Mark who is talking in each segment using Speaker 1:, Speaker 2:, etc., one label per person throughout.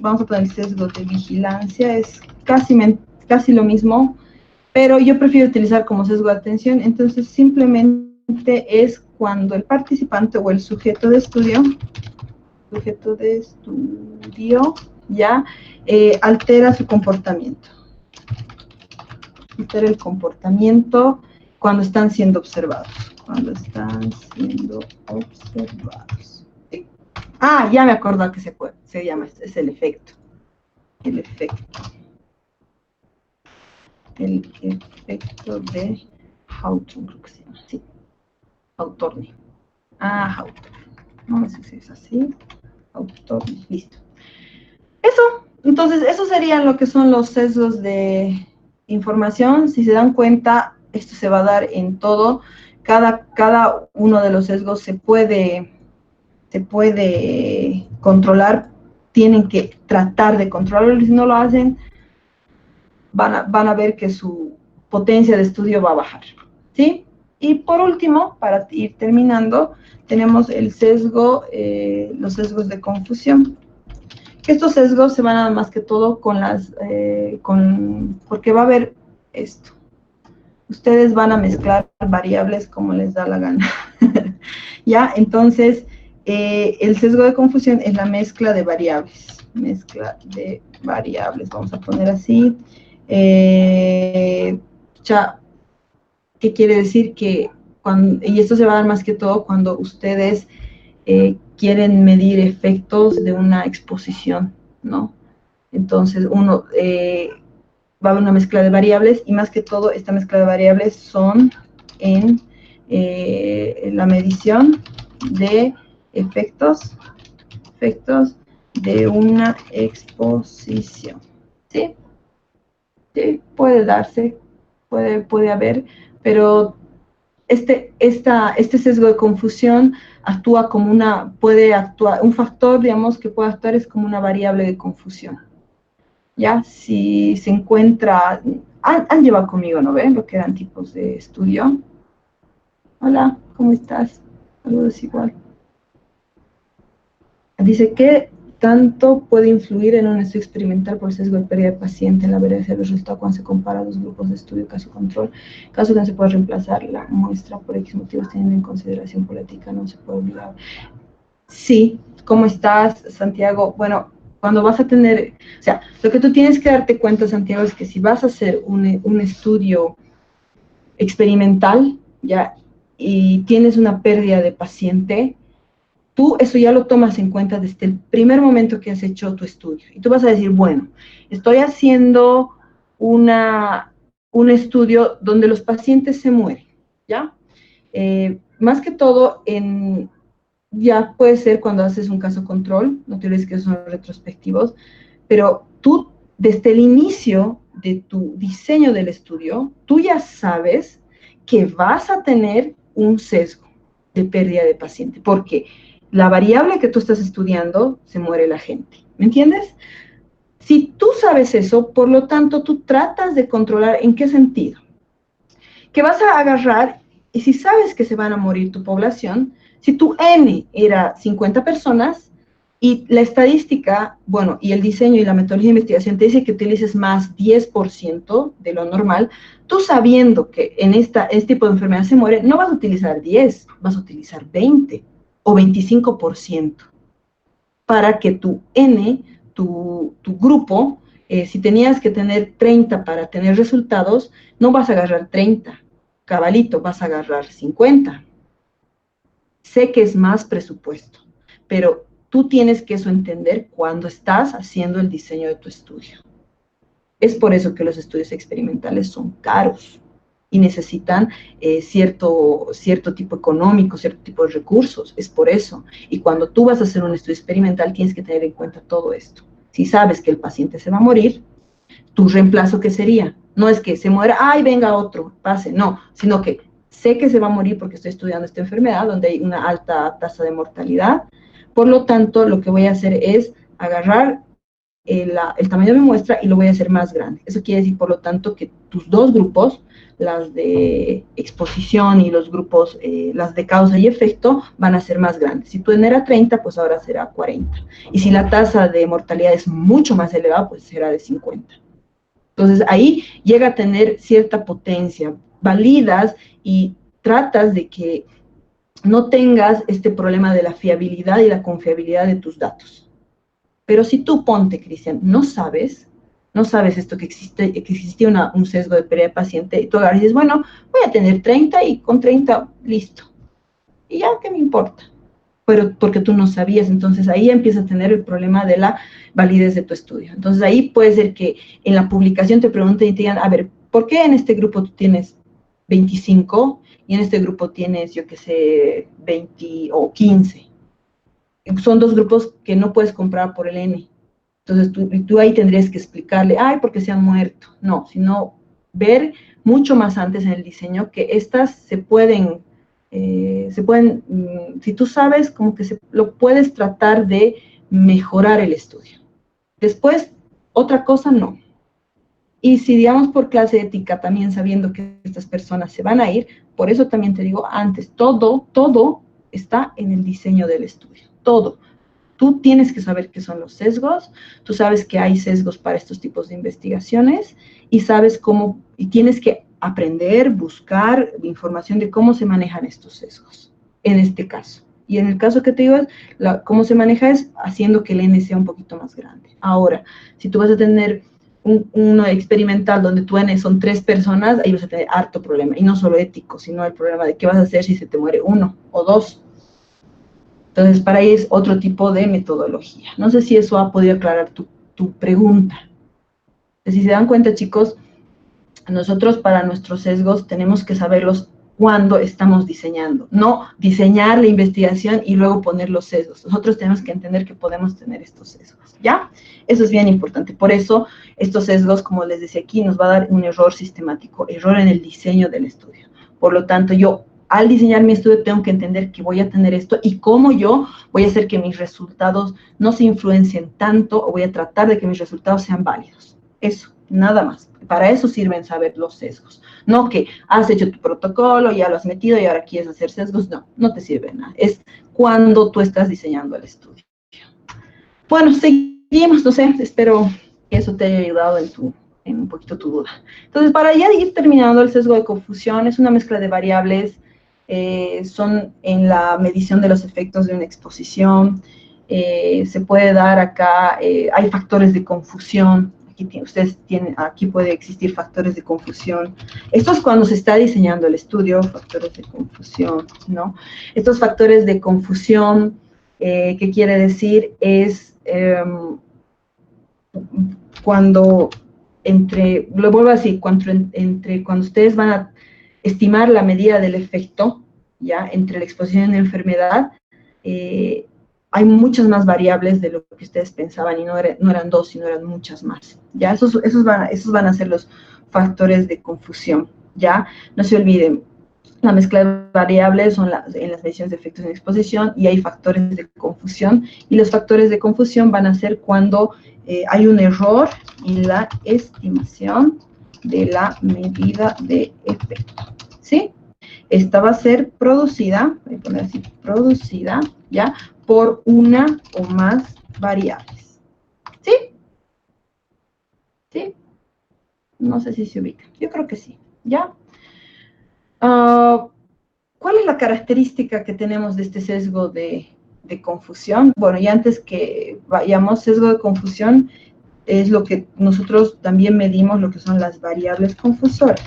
Speaker 1: vamos a poner el sesgo de vigilancia, es casi lo mismo, pero yo prefiero utilizar como sesgo de atención. Entonces simplemente es cuando el participante o el sujeto de estudio ya altera su comportamiento. Altera el comportamiento cuando están siendo observados. Sí. Ah, ya me acuerdo que se llama, es el efecto. El efecto de Hawthorne, creo que se llama, sí. Hawthorne. Hawthorne. No sé si es así. Hawthorne, listo. Eso, entonces, esos serían lo que son los sesgos de información. Si se dan cuenta, esto se va a dar en todo. Cada uno de los sesgos se puede controlar. Tienen que tratar de controlarlo, y si no lo hacen, van a ver que su potencia de estudio va a bajar, ¿sí? Y por último, para ir terminando, tenemos el sesgo, los sesgos de confusión. Estos sesgos se van a dar más que todo porque va a haber esto. Ustedes van a mezclar variables como les da la gana. ¿Ya? Entonces, el sesgo de confusión es la mezcla de variables. Mezcla de variables, vamos a poner así. ¿Qué quiere decir? Y esto se va a dar más que todo cuando ustedes quieren medir efectos de una exposición, ¿no? Entonces, va a haber una mezcla de variables, y más que todo, esta mezcla de variables son en la medición de efectos de una exposición, ¿sí? Sí, puede darse, puede haber, pero este sesgo de confusión actúa como un factor, digamos, que puede actuar es como una variable de confusión. Ya, si se encuentra, han llevado conmigo, ¿no ven? Lo que eran tipos de estudio. Hola, ¿cómo estás? Saludos igual. Dice que tanto puede influir en un estudio experimental por sesgo de pérdida de paciente en la veracidad de los resultados cuando se compara los grupos de estudio caso control. Caso que no se puede reemplazar la muestra por X motivos teniendo en consideración política, no se puede obligar. Sí, ¿cómo estás, Santiago? Bueno, cuando vas a tener, o sea, lo que tú tienes que darte cuenta, Santiago, es que si vas a hacer un estudio experimental, ya, y tienes una pérdida de paciente, tú eso ya lo tomas en cuenta desde el primer momento que has hecho tu estudio. Y tú vas a decir, bueno, estoy haciendo un estudio donde los pacientes se mueren, ¿ya? Más que todo, ya puede ser cuando haces un caso control, no te olvides que son retrospectivos, pero tú, desde el inicio de tu diseño del estudio, tú ya sabes que vas a tener un sesgo de pérdida de paciente, porque la variable que tú estás estudiando, se muere la gente, ¿me entiendes? Si tú sabes eso, por lo tanto, tú tratas de controlar en qué sentido. Que vas a agarrar, y si sabes que se van a morir tu población, si tu N era 50 personas, y la estadística, bueno, y el diseño y la metodología de investigación te dice que utilices más 10% de lo normal, tú sabiendo que en este tipo de enfermedad se muere, no vas a utilizar 10, vas a utilizar 20 o 25%, para que tu N, tu grupo, si tenías que tener 30 para tener resultados, no vas a agarrar 30, cabalito, vas a agarrar 50. Sé que es más presupuesto, pero tú tienes que eso entender cuando estás haciendo el diseño de tu estudio. Es por eso que los estudios experimentales son caros y necesitan cierto tipo económico, cierto tipo de recursos, es por eso. Y cuando tú vas a hacer un estudio experimental, tienes que tener en cuenta todo esto. Si sabes que el paciente se va a morir, ¿tu reemplazo qué sería? No es que se muera, ¡ay, venga otro, pase! No, sino que sé que se va a morir porque estoy estudiando esta enfermedad donde hay una alta tasa de mortalidad. Por lo tanto, lo que voy a hacer es agarrar el tamaño de mi muestra y lo voy a hacer más grande. Eso quiere decir, por lo tanto, que tus dos grupos, las de exposición y los grupos, las de causa y efecto, van a ser más grandes. Si tu N era 30, pues ahora será 40. Y si la tasa de mortalidad es mucho más elevada, pues será de 50. Entonces, ahí llega a tener cierta potencia. Validas y tratas de que no tengas este problema de la fiabilidad y la confiabilidad de tus datos. Pero si tú, ponte, Cristian, no sabes esto que existía un sesgo de pérdida de paciente, y tú agarras y dices, bueno, voy a tener 30 y con 30, listo. Y ya, ¿qué me importa? Pero porque tú no sabías, entonces ahí empieza a tener el problema de la validez de tu estudio. Entonces ahí puede ser que en la publicación te pregunten y te digan, a ver, ¿por qué en este grupo tú tienes 25 y en este grupo tienes, yo qué sé, 20 o 15? Son dos grupos que no puedes comprar por el N. Entonces tú ahí tendrías que explicarle, ay, porque se han muerto. No, sino ver mucho más antes en el diseño que estas se pueden, si tú sabes, como que lo puedes tratar de mejorar el estudio. Después, otra cosa, no. Y si, digamos, por clase ética, también sabiendo que estas personas se van a ir, por eso también te digo antes, todo está en el diseño del estudio, todo. Tú tienes que saber qué son los sesgos, tú sabes que hay sesgos para estos tipos de investigaciones y sabes cómo, y tienes que aprender, buscar información de cómo se manejan estos sesgos, en este caso. Y en el caso que te digo, cómo se maneja es haciendo que el N sea un poquito más grande. Ahora, si tú vas a tener uno experimental donde tu N son 3 personas, ahí vas a tener harto problema. Y no solo ético, sino el problema de qué vas a hacer si se te muere 1 o 2. Entonces, para ahí es otro tipo de metodología. No sé si eso ha podido aclarar tu pregunta. Si se dan cuenta, chicos, nosotros para nuestros sesgos tenemos que saberlos cuando estamos diseñando. No diseñar la investigación y luego poner los sesgos. Nosotros tenemos que entender que podemos tener estos sesgos, ¿ya? Eso es bien importante. Por eso, estos sesgos, como les decía aquí, nos va a dar un error sistemático, error en el diseño del estudio. Por lo tanto, yo al diseñar mi estudio tengo que entender que voy a tener esto y cómo yo voy a hacer que mis resultados no se influencien tanto o voy a tratar de que mis resultados sean válidos. Eso, nada más. Para eso sirven saber los sesgos. No que has hecho tu protocolo, ya lo has metido y ahora quieres hacer sesgos. No, no te sirve nada. Es cuando tú estás diseñando el estudio. Bueno, seguimos, no sé, espero que eso te haya ayudado en un poquito tu duda. Entonces, para ya ir terminando, el sesgo de confusión es una mezcla de variables, son en la medición de los efectos de una exposición, se puede dar acá, hay factores de confusión, aquí puede existir factores de confusión. Esto es cuando se está diseñando el estudio, factores de confusión, ¿no? Estos factores de confusión, ¿qué quiere decir? Es cuando lo vuelvo a decir, cuando ustedes van a estimar la medida del efecto, ya, entre la exposición y la enfermedad, hay muchas más variables de lo que ustedes pensaban y no eran 2, sino eran muchas más, ya, esos van a ser los factores de confusión, ya, no se olviden, la mezcla de variables son en las mediciones de efectos en exposición y hay factores de confusión y los factores de confusión van a ser cuando hay un error en la estimación de la medida de efecto, ¿sí? Esta va a ser producida, voy a poner así, producida, ¿ya? Por una o más variables, ¿sí? ¿Sí? No sé si se ubica, yo creo que sí, ¿ya? ¿Cuál es la característica que tenemos de este sesgo de confusión? Bueno, y antes que vayamos, sesgo de confusión es lo que nosotros también medimos, lo que son las variables confusoras,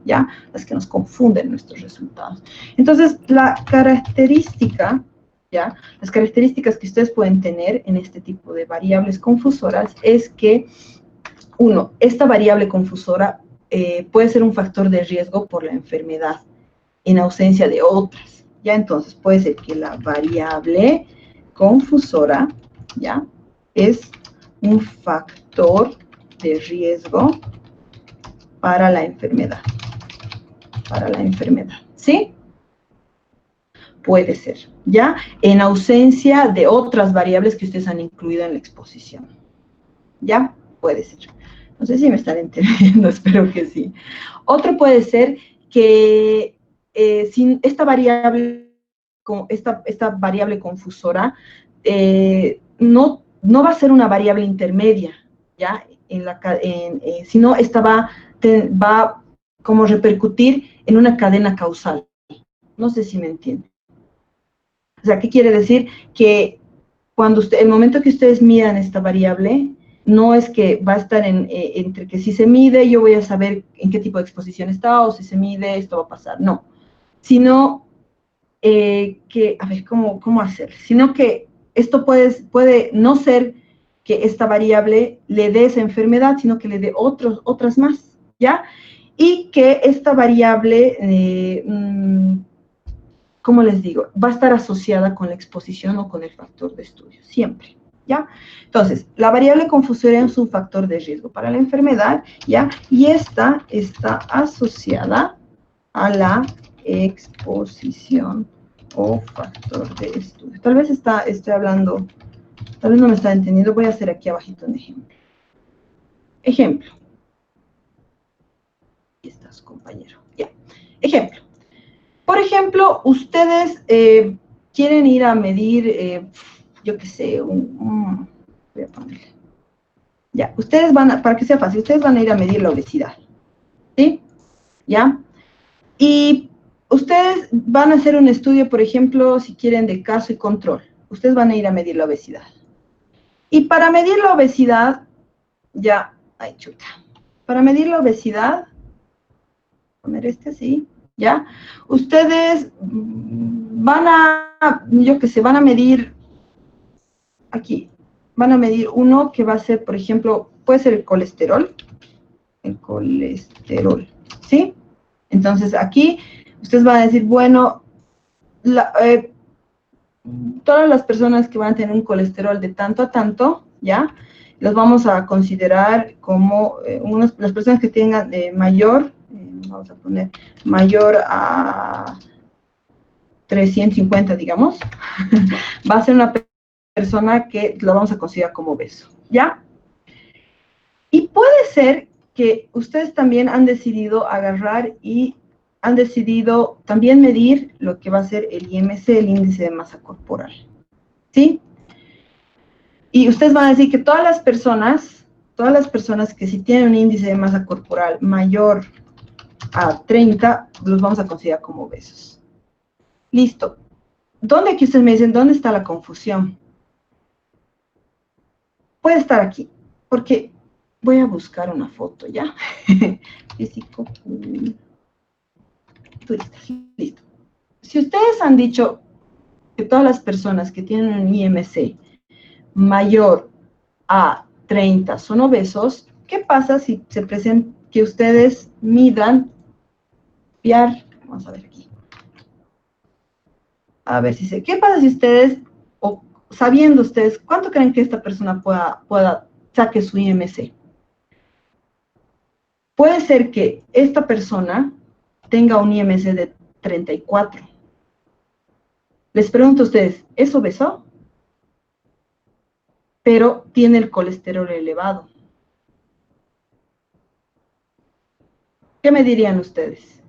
Speaker 1: ¿ya? Las que nos confunden nuestros resultados. Entonces, la característica, ¿ya? Las características que ustedes pueden tener en este tipo de variables confusoras es que, uno, esta variable confusora puede ser un factor de riesgo por la enfermedad, en ausencia de otras, ¿ya? Entonces, puede ser que la variable confusora, ¿ya? Es un factor de riesgo para la enfermedad, ¿sí? puede ser, ¿ya? En ausencia de otras variables que ustedes han incluido en la exposición, ¿ya? Puede ser. No sé si me están entendiendo, espero que sí. Otro puede ser que sin esta variable confusora no va a ser una variable intermedia, ¿ya? Sino esta va como repercutir en una cadena causal. No sé si me entienden. O sea, ¿qué quiere decir? Que el momento que ustedes midan esta variable, no es que va a estar entre que si se mide, yo voy a saber en qué tipo de exposición está, o si se mide, esto va a pasar. No. Sino que, a ver, ¿cómo hacer? Sino que esto puede no ser que esta variable le dé esa enfermedad, sino que le dé otras más, ¿ya? Y que esta variable, ¿cómo les digo? Va a estar asociada con la exposición o con el factor de estudio, siempre, ¿ya? Entonces, la variable confusora es un factor de riesgo para la enfermedad, ¿ya? Y esta está asociada a la exposición o factor de estudio. Tal vez estoy hablando, tal vez no me está entendiendo, voy a hacer aquí abajito un ejemplo. Ejemplo. Aquí estás, compañero. Ya. Ejemplo. Por ejemplo, ustedes quieren ir a medir, yo qué sé, voy a ponerle. Ya, ustedes para que sea fácil, ustedes van a ir a medir la obesidad. ¿Sí? ¿Ya? Y ustedes van a hacer un estudio, por ejemplo, si quieren, de caso y control. Ustedes van a ir a medir la obesidad. Y para medir la obesidad, ay, chuta. Para medir la obesidad, poner así, ¿ya? Ustedes yo qué sé, van a medir, aquí, van a medir uno que va a ser, por ejemplo, puede ser el colesterol, ¿sí? Entonces, aquí, ustedes van a decir, bueno, todas las personas que van a tener un colesterol de tanto a tanto, ¿ya? Los vamos a considerar como las personas que tengan vamos a poner mayor a 350, digamos, va a ser una persona que la vamos a considerar como obeso, ¿ya? Y puede ser que ustedes también han decidido agarrar y han decidido también medir lo que va a ser el IMC, el índice de masa corporal, ¿sí? Y ustedes van a decir que todas las personas que si tienen un índice de masa corporal mayor a 30, los vamos a considerar como obesos. Listo. ¿Dónde aquí ustedes me dicen, dónde está la confusión? Puede estar aquí, porque voy a buscar una foto, ¿ya? Físico. Listo. Si ustedes han dicho que todas las personas que tienen un IMC mayor a 30 son obesos, ¿qué pasa si se presenta que ustedes midan, vamos a ver aquí, a ver si sé, ¿qué pasa si ustedes, o sabiendo ustedes, cuánto creen que esta persona saque su IMC? Puede ser que esta persona tenga un IMC de 34. Les pregunto a ustedes, ¿es obeso? Pero tiene el colesterol elevado. ¿Qué me dirían ustedes?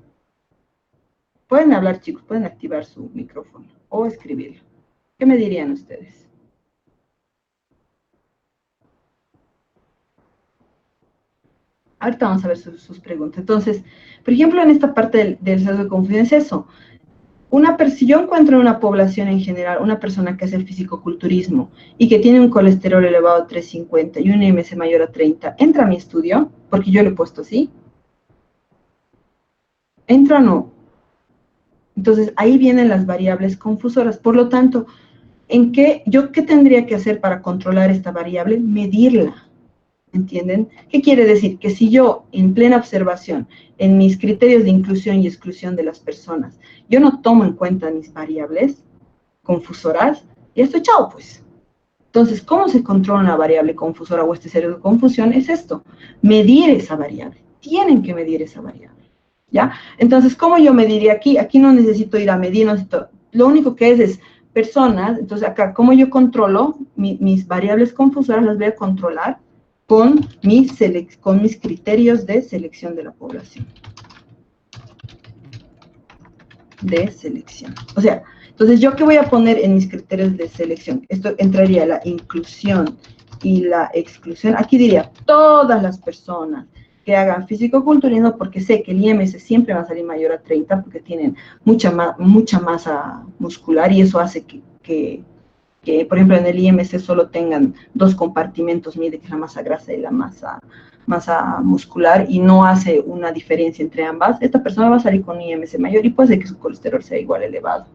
Speaker 1: Pueden hablar, chicos, pueden activar su micrófono o escribirlo. ¿Qué me dirían ustedes? Ahorita vamos a ver sus preguntas. Entonces, por ejemplo, en esta parte del sesgo de confusión es eso. Si yo encuentro en una población en general una persona que hace el fisicoculturismo y que tiene un colesterol elevado a 350 y un IMC mayor a 30, ¿entra a mi estudio? Porque yo lo he puesto así. ¿Entra o no? Entonces, ahí vienen las variables confusoras. Por lo tanto, ¿qué tendría que hacer para controlar esta variable? Medirla. ¿Entienden? ¿Qué quiere decir? Que si yo, en plena observación, en mis criterios de inclusión y exclusión de las personas, yo no tomo en cuenta mis variables confusoras, ya estoy chao, pues. Entonces, ¿cómo se controla una variable confusora o este sesgo de confusión? Es esto, medir esa variable. Tienen que medir esa variable, ¿ya? Entonces, ¿cómo yo mediría aquí? Aquí no necesito ir a medir, lo único que es personas. Entonces acá, ¿cómo yo controlo? Mis variables confusoras las voy a controlar con mis criterios de selección de la población. De selección. O sea, entonces, ¿yo qué voy a poner en mis criterios de selección? Esto entraría la inclusión y la exclusión. Aquí diría, todas las personas que hagan fisicoculturismo, porque sé que el IMC siempre va a salir mayor a 30, porque tienen mucha masa muscular, y eso hace que, por ejemplo, en el IMC solo tengan 2 compartimentos, mide que es la masa grasa y la masa muscular, y no hace una diferencia entre ambas. Esta persona va a salir con IMC mayor y puede ser que su colesterol sea igual elevado.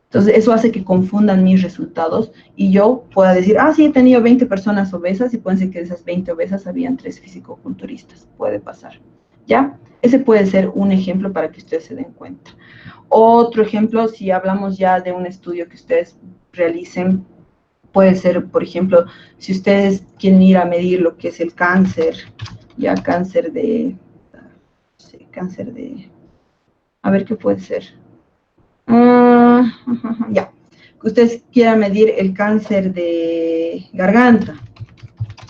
Speaker 1: Entonces, eso hace que confundan mis resultados y yo pueda decir, sí, he tenido 20 personas obesas, y pueden ser que de esas 20 obesas habían 3 fisicoculturistas. Puede pasar, ¿ya? Ese puede ser un ejemplo para que ustedes se den cuenta. Otro ejemplo, si hablamos ya de un estudio que ustedes realicen, puede ser, por ejemplo, si ustedes quieren ir a medir lo que es el cáncer, ya cáncer de, a ver qué puede ser. Ya, que ustedes quieran medir el cáncer de garganta,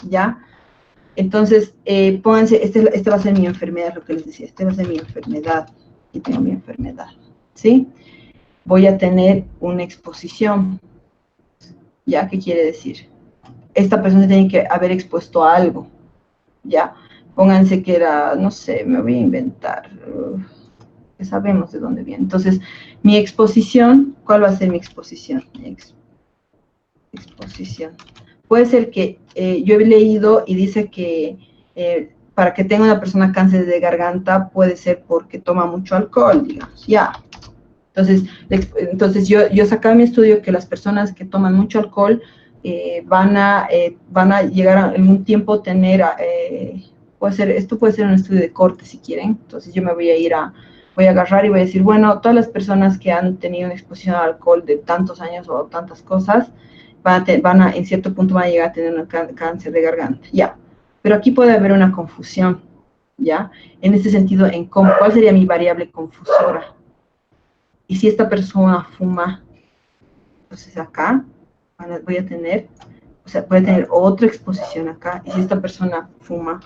Speaker 1: ¿ya? Entonces, pónganse, este va a ser mi enfermedad, lo que les decía, este va a ser mi enfermedad, y tengo mi enfermedad, ¿sí? Voy a tener una exposición, ¿ya? ¿Qué quiere decir? Esta persona tiene que haber expuesto a algo, ¿ya? Pónganse que era, no sé, me voy a inventar, que sabemos de dónde viene. Entonces, mi exposición, ¿cuál va a ser mi exposición? Exposición. Puede ser que yo he leído y dice que para que tenga una persona cáncer de garganta puede ser porque toma mucho alcohol, digamos, ya. Entonces yo sacaba en mi estudio que las personas que toman mucho alcohol van a llegar en un tiempo tener, esto puede ser un estudio de corte si quieren. Entonces yo me voy a agarrar y voy a decir, bueno, todas las personas que han tenido una exposición al alcohol de tantos años o tantas cosas, en cierto punto van a llegar a tener un cáncer de garganta, ya. Pero aquí puede haber una confusión, ¿ya? En este sentido, ¿cuál sería mi variable confusora? Y si esta persona fuma, entonces acá voy a tener, puede tener otra exposición acá. Y si esta persona fuma,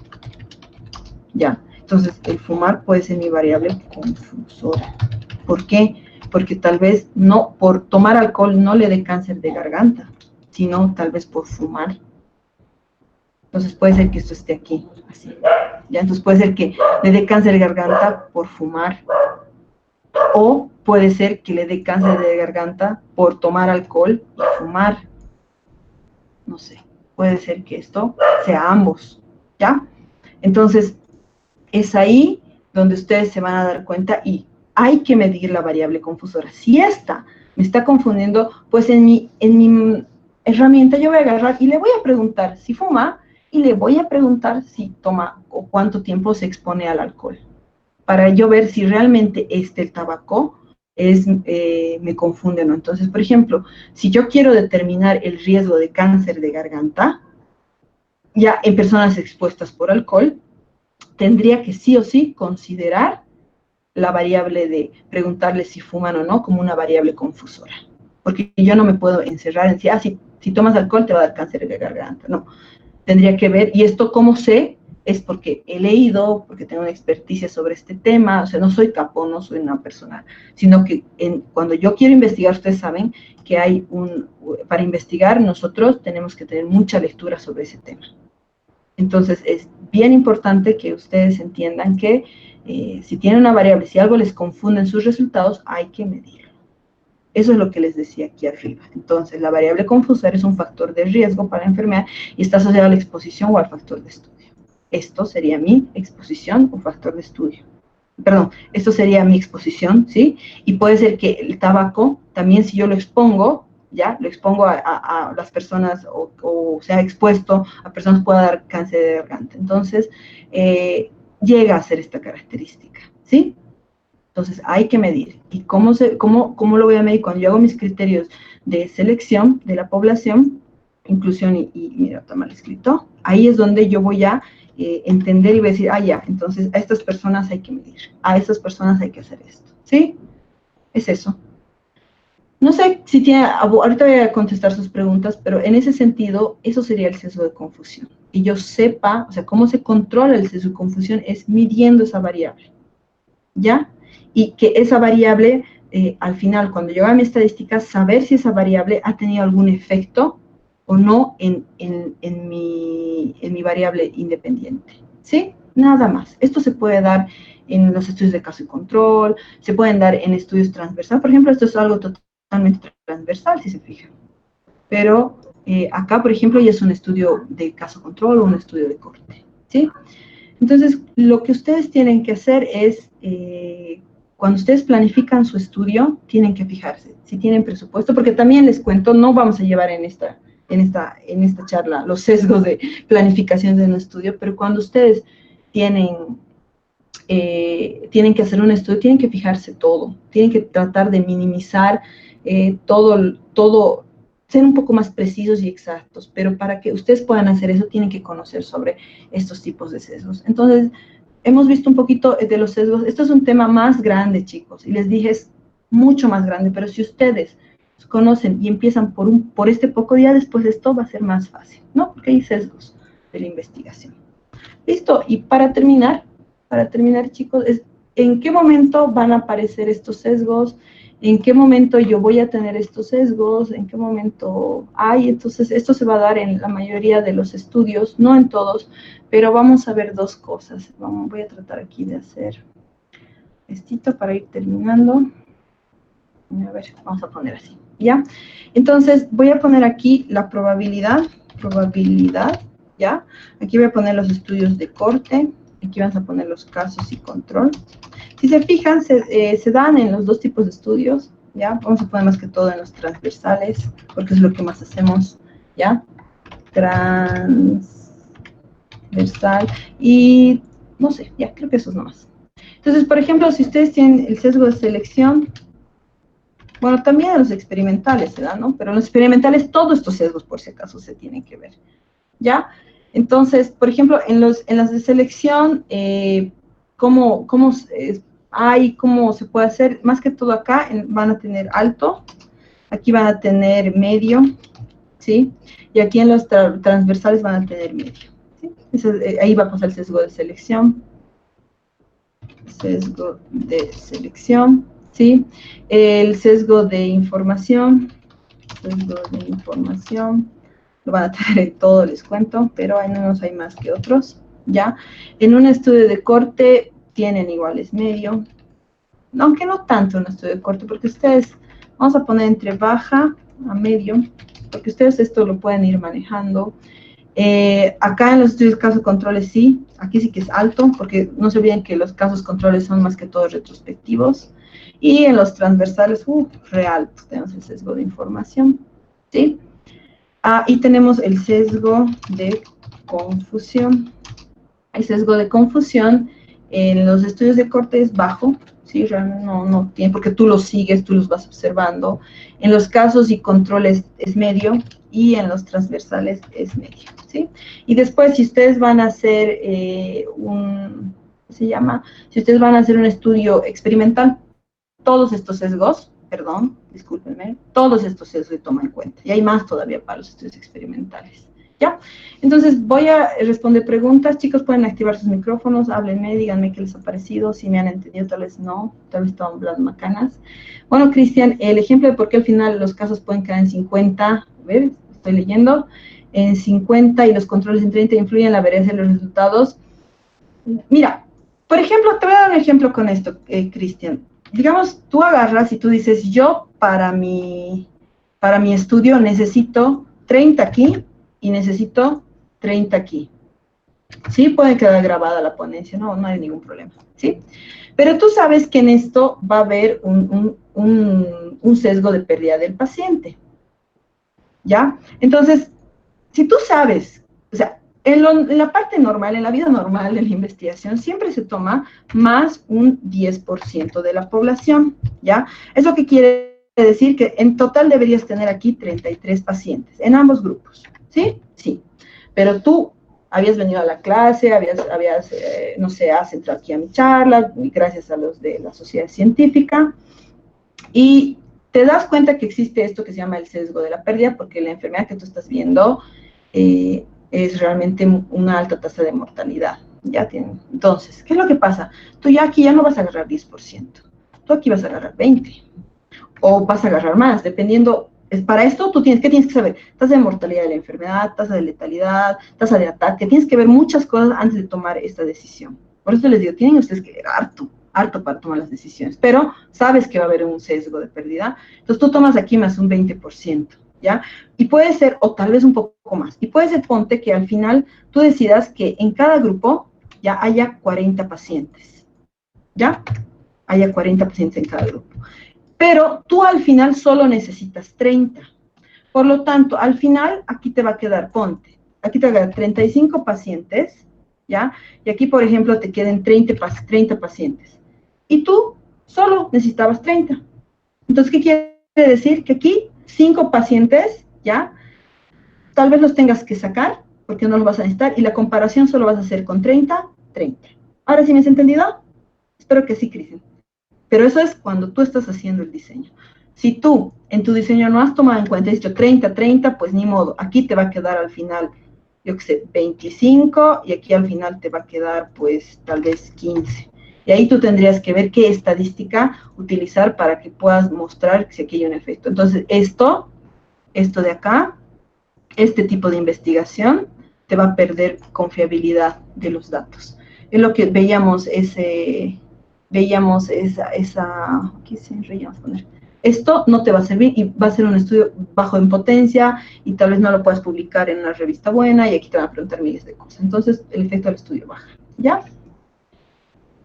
Speaker 1: ya. Entonces, el fumar puede ser mi variable confusora. ¿Por qué? Porque tal vez no, por tomar alcohol no le dé cáncer de garganta, sino tal vez por fumar. Entonces puede ser que esto esté aquí, así. ¿Ya? Entonces puede ser que le dé cáncer de garganta por fumar, o puede ser que le dé cáncer de garganta por tomar alcohol y fumar. No sé, puede ser que esto sea ambos, ¿ya? Entonces, es ahí donde ustedes se van a dar cuenta y hay que medir la variable confusora. Si esta me está confundiendo, pues en mi herramienta yo voy a agarrar y le voy a preguntar si fuma, y le voy a preguntar si toma o cuánto tiempo se expone al alcohol, para yo ver si realmente el tabaco me confunde o no. Entonces, por ejemplo, si yo quiero determinar el riesgo de cáncer de garganta, ya en personas expuestas por alcohol, tendría que sí o sí considerar la variable de preguntarle si fuman o no como una variable confusora. Porque yo no me puedo encerrar en decir, si tomas alcohol te va a dar cáncer de garganta. No, tendría que ver, y esto cómo sé, es porque he leído, porque tengo una experticia sobre este tema. O sea, no soy capo, no soy una persona, sino que cuando yo quiero investigar, ustedes saben que para investigar nosotros tenemos que tener mucha lectura sobre ese tema. Entonces, es bien importante que ustedes entiendan que si tienen una variable, si algo les confunde en sus resultados, hay que medirlo. Eso es lo que les decía aquí arriba. Entonces, la variable confusora es un factor de riesgo para la enfermedad y está asociada a la exposición o al factor de estudio. Esto sería mi exposición o factor de estudio. Perdón, esto sería mi exposición, ¿sí? Y puede ser que el tabaco, también si yo lo expongo, ya, lo expongo a las personas o sea expuesto a personas que pueda dar cáncer de garganta. Entonces, llega a ser esta característica, ¿sí? Entonces, hay que medir. ¿Y cómo lo voy a medir? Cuando yo hago mis criterios de selección de la población, inclusión y mira, está mal escrito, ahí es donde yo voy a entender y voy a decir, ya, entonces a estas personas hay que medir, a estas personas hay que hacer esto, ¿sí? Es eso. No sé si tiene, ahorita voy a contestar sus preguntas, pero en ese sentido, eso sería el sesgo de confusión. Y yo sepa, o sea, cómo se controla el sesgo de confusión es midiendo esa variable, ¿ya? Y que esa variable, al final, cuando yo haga mi estadística, saber si esa variable ha tenido algún efecto o no en mi variable independiente, ¿sí? Nada más. Esto se puede dar en los estudios de caso y control, se pueden dar en estudios transversales. Por ejemplo, esto es algo totalmente transversal, si se fijan. Pero acá, por ejemplo, ya es un estudio de caso control o un estudio de corte, ¿sí? Entonces, lo que ustedes tienen que hacer es, cuando ustedes planifican su estudio, tienen que fijarse si tienen presupuesto, porque también les cuento, no vamos a llevar en esta charla los sesgos de planificación de un estudio, pero cuando ustedes tienen que hacer un estudio, tienen que fijarse todo, tienen que tratar de minimizar todo, ser un poco más precisos y exactos, pero para que ustedes puedan hacer eso, tienen que conocer sobre estos tipos de sesgos. Entonces, hemos visto un poquito de los sesgos. Esto es un tema más grande, chicos, y les dije, es mucho más grande, pero si ustedes conocen y empiezan por este poco, ya después esto va a ser más fácil, ¿no? Porque hay sesgos de la investigación. Listo, y para terminar, chicos, es en qué momento van a aparecer estos sesgos, en qué momento yo voy a tener estos sesgos, en qué momento hay. Entonces, esto se va a dar en la mayoría de los estudios, no en todos, pero vamos a ver dos cosas. Voy a tratar aquí de hacer esto para ir terminando. A ver, vamos a poner así, ¿ya? Entonces, voy a poner aquí la probabilidad, ¿ya? Aquí voy a poner los estudios de corte, aquí vamos a poner los casos y control. Si se fijan, se dan en los dos tipos de estudios, ¿ya? Vamos a poner más que todo en los transversales, porque es lo que más hacemos, ¿ya? Transversal y, no sé, ya, creo que eso es nomás. Entonces, por ejemplo, si ustedes tienen el sesgo de selección, bueno, también en los experimentales se da, ¿no? Pero en los experimentales todos estos sesgos, por si acaso, se tienen que ver, ¿ya? Entonces, por ejemplo, en las de selección, ¿cómo se puede hacer? Más que todo acá van a tener alto, aquí van a tener medio, ¿sí? Y aquí en los transversales van a tener medio, ¿sí? Ahí va a pasar el sesgo de selección. ¿Sí? El sesgo de información, lo van a tener en todo, les cuento, pero hay unos hay más que otros, ¿ya? En un estudio de corte tienen iguales medio, aunque no tanto en un estudio de corte, porque ustedes, vamos a poner entre baja a medio, porque ustedes esto lo pueden ir manejando. Acá en los estudios de casos controles sí, aquí sí que es alto, porque no se olviden que los casos controles son más que todo retrospectivos. Y en los transversales, real, pues tenemos el sesgo de información, ¿sí? Y tenemos el sesgo de confusión. El sesgo de confusión en los estudios de corte es bajo, ¿sí? Realmente no tiene, porque tú los sigues, tú los vas observando. En los casos y controles es medio, y en los transversales es medio, ¿sí? Y después, si ustedes van a hacer si ustedes van a hacer un estudio experimental, todos estos sesgos, perdón, discúlpenme, todos estos sesgos se toman en cuenta. Y hay más todavía para los estudios experimentales, ¿ya? Entonces, voy a responder preguntas. Chicos, pueden activar sus micrófonos, háblenme, díganme qué les ha parecido, si me han entendido, tal vez no, tal vez están hablando macanas. Bueno, Cristian, el ejemplo de por qué al final los casos pueden quedar en 50, a ver, estoy leyendo, en 50 y los controles en 30 influyen en la variación de los resultados. Mira, por ejemplo, te voy a dar un ejemplo con esto, Cristian. Digamos, tú agarras y tú dices, yo para mi estudio necesito 30 aquí y necesito 30 aquí. Sí, puede quedar grabada la ponencia, no hay ningún problema, ¿sí? Pero tú sabes que en esto va a haber un sesgo de pérdida del paciente, ¿ya? Entonces, si tú sabes, o sea, en la parte normal, en la vida normal de la investigación, siempre se toma más un 10% de la población, ¿ya? ¿Eso qué quiere decir? Que en total deberías tener aquí 33 pacientes, en ambos grupos, ¿sí? Sí. Pero tú habías venido a la clase, no sé, has entrado aquí a mi charla, gracias a los de la sociedad científica, y te das cuenta que existe esto que se llama el sesgo de la pérdida, porque la enfermedad que tú estás viendo es realmente una alta tasa de mortalidad. Ya tienen. Entonces, ¿qué es lo que pasa? Tú ya aquí ya no vas a agarrar 10%, tú aquí vas a agarrar 20%, o vas a agarrar más, dependiendo. Para esto, ¿qué tienes que saber? Tasa de mortalidad de la enfermedad, tasa de letalidad, tasa de ataque, tienes que ver muchas cosas antes de tomar esta decisión. Por eso les digo, tienen ustedes que ver harto para tomar las decisiones, pero sabes que va a haber un sesgo de pérdida, entonces tú tomas aquí más un 20%, ¿ya? Y puede ser, o tal vez un poco más, y puede ser, ponte que al final tú decidas que en cada grupo ya haya 40 pacientes, ¿ya? Haya 40 pacientes en cada grupo. Pero tú al final solo necesitas 30. Por lo tanto, al final aquí te va a quedar, ponte, aquí te va a quedar 35 pacientes, ¿ya? Y aquí, por ejemplo, te queden 30 pacientes. Y tú solo necesitabas 30. Entonces, ¿qué quiere decir? Que aquí 5 pacientes, ¿ya? Tal vez los tengas que sacar, porque no los vas a necesitar, y la comparación solo vas a hacer con 30, 30. ¿Ahora sí me has entendido? Espero que sí, Cristian. Pero eso es cuando tú estás haciendo el diseño. Si tú en tu diseño no has tomado en cuenta, has dicho 30, 30, pues ni modo. Aquí te va a quedar al final, yo qué sé, 25 y aquí al final te va a quedar pues tal vez 15. Y ahí tú tendrías que ver qué estadística utilizar para que puedas mostrar si aquí hay un efecto. Entonces, esto de acá, este tipo de investigación te va a perder confiabilidad de los datos. Es lo que veíamos aquí se enrollamos poner. Esto no te va a servir y va a ser un estudio bajo en potencia y tal vez no lo puedas publicar en una revista buena y aquí te van a preguntar miles de cosas. Entonces, el efecto del estudio baja, ¿ya?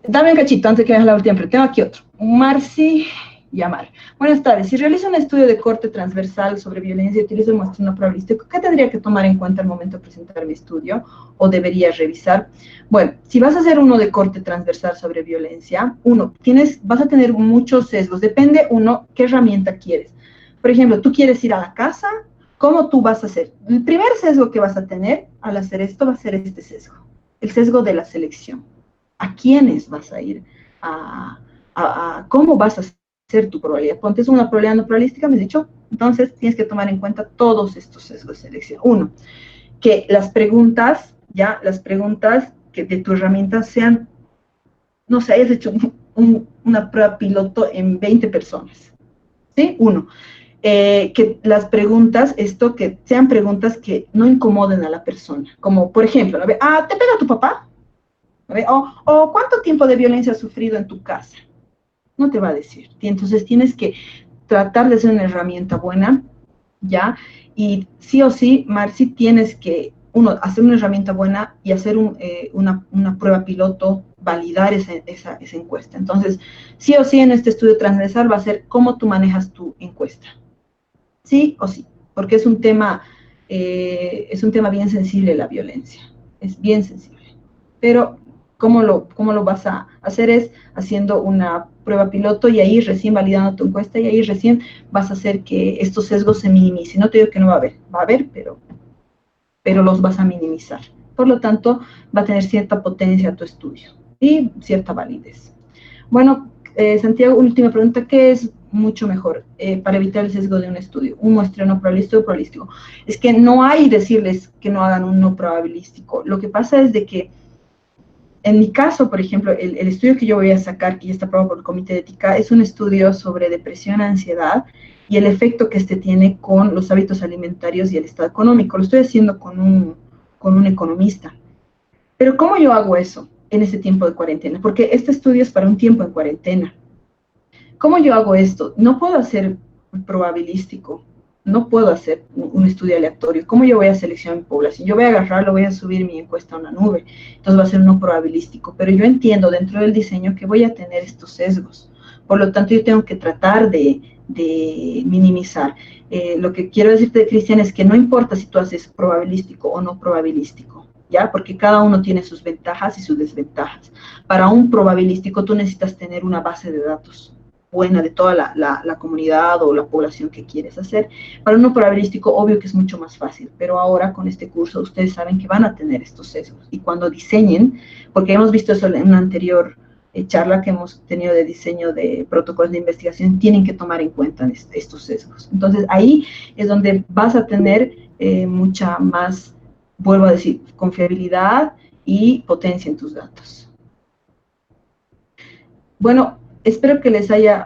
Speaker 1: Dame un cachito antes que veas la última, pero tengo aquí otro. Marci Yamar. Buenas tardes. Si realizo un estudio de corte transversal sobre violencia y utilizo el muestreo probabilístico, ¿qué tendría que tomar en cuenta al momento de presentar mi estudio o debería revisar? Bueno, si vas a hacer uno de corte transversal sobre violencia, vas a tener muchos sesgos. Depende, qué herramienta quieres. Por ejemplo, tú quieres ir a la casa, ¿cómo tú vas a hacer? El primer sesgo que vas a tener al hacer esto va a ser este sesgo, el sesgo de la selección. ¿A quiénes vas a ir? ¿Cómo vas a hacer tu probabilidad? Ponte es una probabilidad no probabilística, me has dicho. Entonces, tienes que tomar en cuenta todos estos sesgos de selección. Uno, que las preguntas que de tu herramienta sean, no sé, hayas hecho una prueba piloto en 20 personas. ¿Sí? Uno. Que las preguntas, que sean preguntas que no incomoden a la persona. Como, por ejemplo, ¿te pega tu papá? O ¿cuánto tiempo de violencia has sufrido en tu casa? No te va a decir. Entonces tienes que tratar de hacer una herramienta buena, ¿ya? Y sí o sí, Marci, tienes que, hacer una herramienta buena y hacer una prueba piloto, validar esa encuesta. Entonces, sí o sí en este estudio transversal va a ser cómo tú manejas tu encuesta. Sí o sí, porque es un tema bien sensible la violencia. Es bien sensible. Pero ¿cómo lo vas a hacer? Es haciendo una prueba piloto y ahí recién validando tu encuesta y ahí recién vas a hacer que estos sesgos se minimicen. No te digo que no va a haber, pero los vas a minimizar. Por lo tanto, va a tener cierta potencia tu estudio y cierta validez. Bueno, Santiago, última pregunta, ¿qué es mucho mejor para evitar el sesgo de un estudio? ¿Un muestreo no probabilístico o probabilístico? Es que no hay decirles que no hagan un no probabilístico. Lo que pasa es de que en mi caso, por ejemplo, el estudio que yo voy a sacar, que ya está aprobado por el Comité de Ética, es un estudio sobre depresión, ansiedad y el efecto que este tiene con los hábitos alimentarios y el estado económico. Lo estoy haciendo con un economista. Pero ¿cómo yo hago eso en ese tiempo de cuarentena? Porque este estudio es para un tiempo en cuarentena. ¿Cómo yo hago esto? No puedo hacer probabilístico, no puedo hacer un estudio aleatorio. ¿Cómo yo voy a seleccionar mi población? Yo voy a agarrarlo, voy a subir mi encuesta a una nube, entonces va a ser no probabilístico, pero yo entiendo dentro del diseño que voy a tener estos sesgos. Por lo tanto, yo tengo que tratar de minimizar. Lo que quiero decirte, Cristian, es que no importa si tú haces probabilístico o no probabilístico, ¿ya? Porque cada uno tiene sus ventajas y sus desventajas. Para un probabilístico tú necesitas tener una base de datos buena de toda la comunidad o la población que quieres hacer. Para un probabilístico, obvio que es mucho más fácil, pero ahora con este curso ustedes saben que van a tener estos sesgos y cuando diseñen, porque hemos visto eso en un anterior charla que hemos tenido de diseño de protocolos de investigación, tienen que tomar en cuenta estos sesgos. Entonces, ahí es donde vas a tener mucha más, vuelvo a decir, confiabilidad y potencia en tus datos. Bueno, espero que les haya